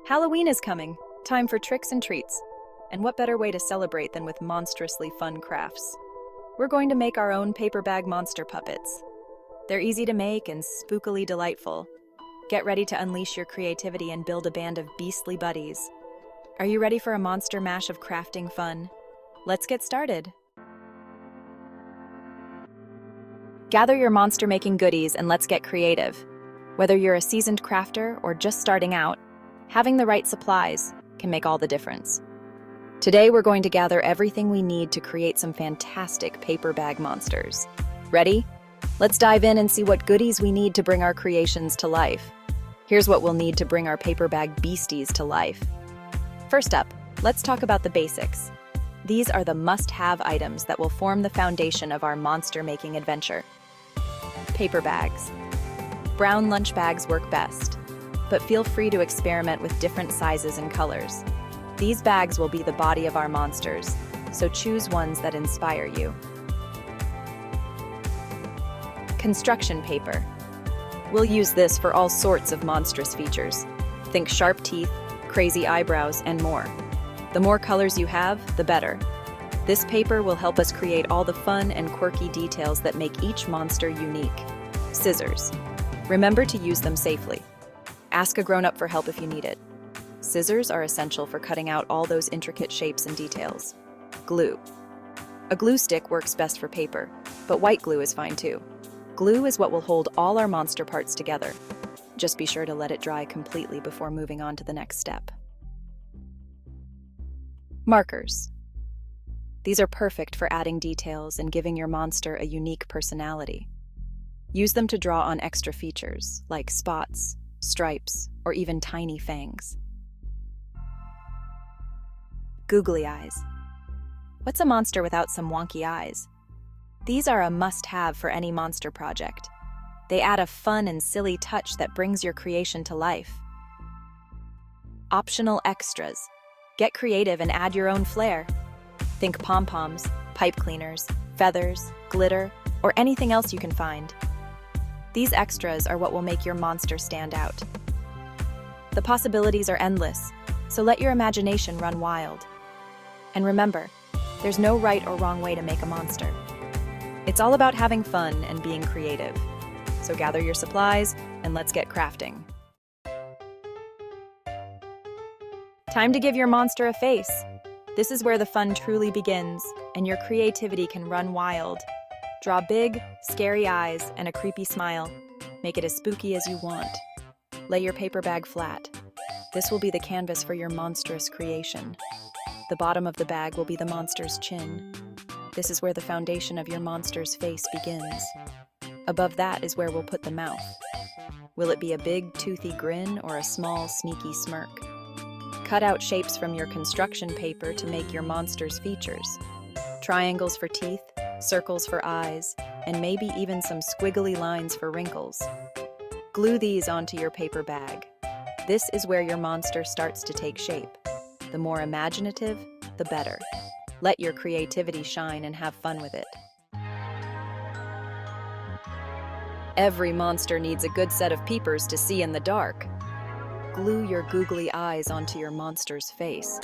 Halloween is coming. Time for tricks and treats. And what better way to celebrate than with monstrously fun crafts? We're going to make our own paper bag monster puppets. They're easy to make and spookily delightful. Get ready to unleash your creativity and build a band of beastly buddies. Are you ready for a monster mash of crafting fun? Let's get started. Gather your monster-making goodies and let's get creative. Whether you're a seasoned crafter or just starting out, having the right supplies can make all the difference. Today we're going to gather everything we need to create some fantastic paper bag monsters. Ready? Let's dive in and see what goodies we need to bring our creations to life. Here's what we'll need to bring our paper bag beasties to life. First up, let's talk about the basics. These are the must-have items that will form the foundation of our monster-making adventure. Paper bags. Brown lunch bags work best, but feel free to experiment with different sizes and colors. These bags will be the body of our monsters, so choose ones that inspire you. Construction paper. We'll use this for all sorts of monstrous features. Think sharp teeth, crazy eyebrows, and more. The more colors you have, the better. This paper will help us create all the fun and quirky details that make each monster unique. Scissors. Remember to use them safely. Ask a grown-up for help if you need it. Scissors are essential for cutting out all those intricate shapes and details. Glue. A glue stick works best for paper, but white glue is fine too. Glue is what will hold all our monster parts together. Just be sure to let it dry completely before moving on to the next step. Markers. These are perfect for adding details and giving your monster a unique personality. Use them to draw on extra features, like spots, stripes, or even tiny fangs. Googly eyes. What's a monster without some wonky eyes? These are a must-have for any monster project. They add a fun and silly touch that brings your creation to life. Optional extras. Get creative and add your own flair. Think pom-poms, pipe cleaners, feathers, glitter, or anything else you can find. These extras are what will make your monster stand out. The possibilities are endless, so let your imagination run wild. And remember, there's no right or wrong way to make a monster. It's all about having fun and being creative. So gather your supplies and let's get crafting. Time to give your monster a face. This is where the fun truly begins, and your creativity can run wild. Draw big, scary eyes and a creepy smile. Make it as spooky as you want. Lay your paper bag flat. This will be the canvas for your monstrous creation. The bottom of the bag will be the monster's chin. This is where the foundation of your monster's face begins. Above that is where we'll put the mouth. Will it be a big, toothy grin or a small, sneaky smirk? Cut out shapes from your construction paper to make your monster's features. Triangles for teeth, circles for eyes, and maybe even some squiggly lines for wrinkles. Glue these onto your paper bag. This is where your monster starts to take shape. The more imaginative, the better. Let your creativity shine and have fun with it. Every monster needs a good set of peepers to see in the dark. Glue your googly eyes onto your monster's face.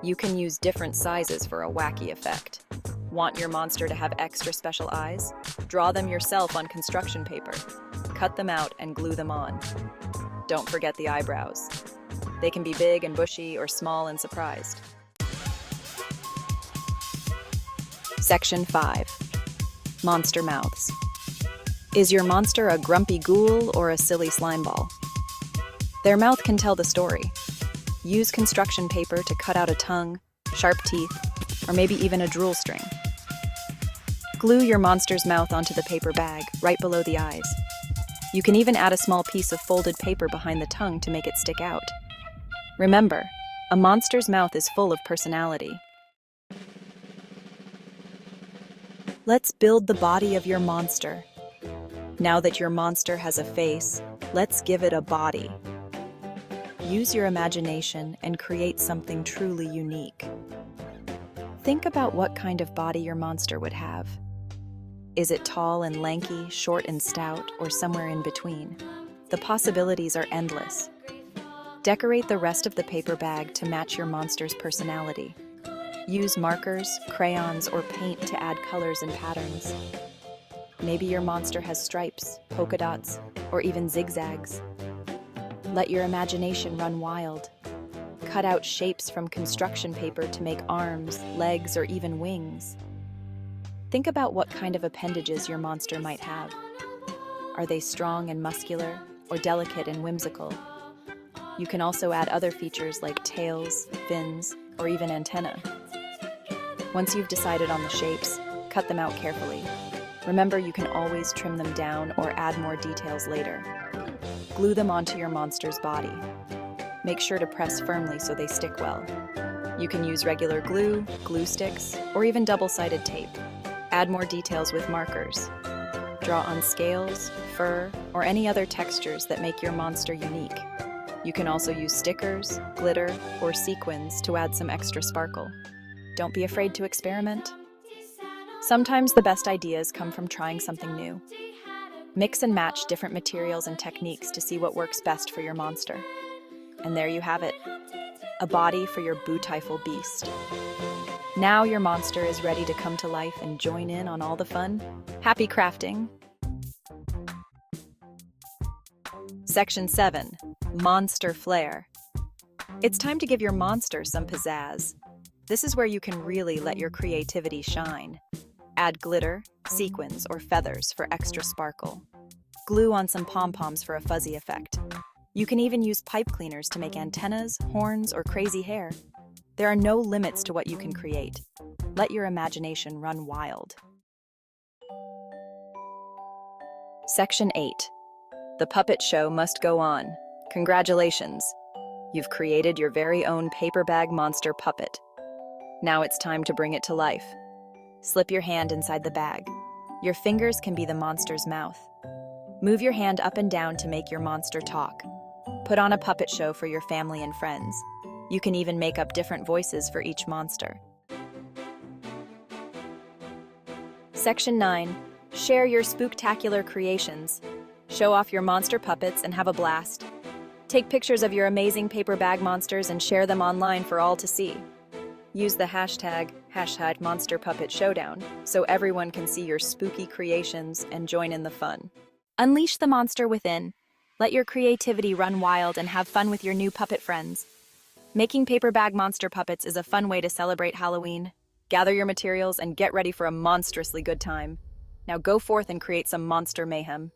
You can use different sizes for a wacky effect. Want your monster to have extra special eyes? Draw them yourself on construction paper. Cut them out and glue them on. Don't forget the eyebrows. They can be big and bushy or small and surprised. Section 5. Monster mouths. Is your monster a grumpy ghoul or a silly slime ball? Their mouth can tell the story. Use construction paper to cut out a tongue, sharp teeth, or maybe even a drool string. Glue your monster's mouth onto the paper bag, right below the eyes. You can even add a small piece of folded paper behind the tongue to make it stick out. Remember, a monster's mouth is full of personality. Let's build the body of your monster. Now that your monster has a face, let's give it a body. Use your imagination and create something truly unique. Think about what kind of body your monster would have. Is it tall and lanky, short and stout, or somewhere in between? The possibilities are endless. Decorate the rest of the paper bag to match your monster's personality. Use markers, crayons, or paint to add colors and patterns. Maybe your monster has stripes, polka dots, or even zigzags. Let your imagination run wild. Cut out shapes from construction paper to make arms, legs, or even wings. Think about what kind of appendages your monster might have. Are they strong and muscular, or delicate and whimsical? You can also add other features like tails, fins, or even antennae. Once you've decided on the shapes, cut them out carefully. Remember, you can always trim them down or add more details later. Glue them onto your monster's body. Make sure to press firmly so they stick well. You can use regular glue, glue sticks, or even double-sided tape. Add more details with markers. Draw on scales, fur, or any other textures that make your monster unique. You can also use stickers, glitter, or sequins to add some extra sparkle. Don't be afraid to experiment. Sometimes the best ideas come from trying something new. Mix and match different materials and techniques to see what works best for your monster. And there you have it, a body for your beautiful beast. Now your monster is ready to come to life and join in on all the fun. Happy crafting! Section 7. Monster Flair. It's time to give your monster some pizzazz. This is where you can really let your creativity shine. Add glitter, sequins, or feathers for extra sparkle. Glue on some pom-poms for a fuzzy effect. You can even use pipe cleaners to make antennas, horns, or crazy hair. There are no limits to what you can create. Let your imagination run wild. Section 8. The puppet show must go on. Congratulations! You've created your very own paper bag monster puppet. Now it's time to bring it to life. Slip your hand inside the bag. Your fingers can be the monster's mouth. Move your hand up and down to make your monster talk. Put on a puppet show for your family and friends. You can even make up different voices for each monster. Section 9. Share your spooktacular creations. Show off your monster puppets and have a blast. Take pictures of your amazing paper bag monsters and share them online for all to see. Use the hashtag #MonsterPuppetShowdown so everyone can see your spooky creations and join in the fun. Unleash the monster within. Let your creativity run wild and have fun with your new puppet friends. Making paper bag monster puppets is a fun way to celebrate Halloween. Gather your materials and get ready for a monstrously good time. Now go forth and create some monster mayhem.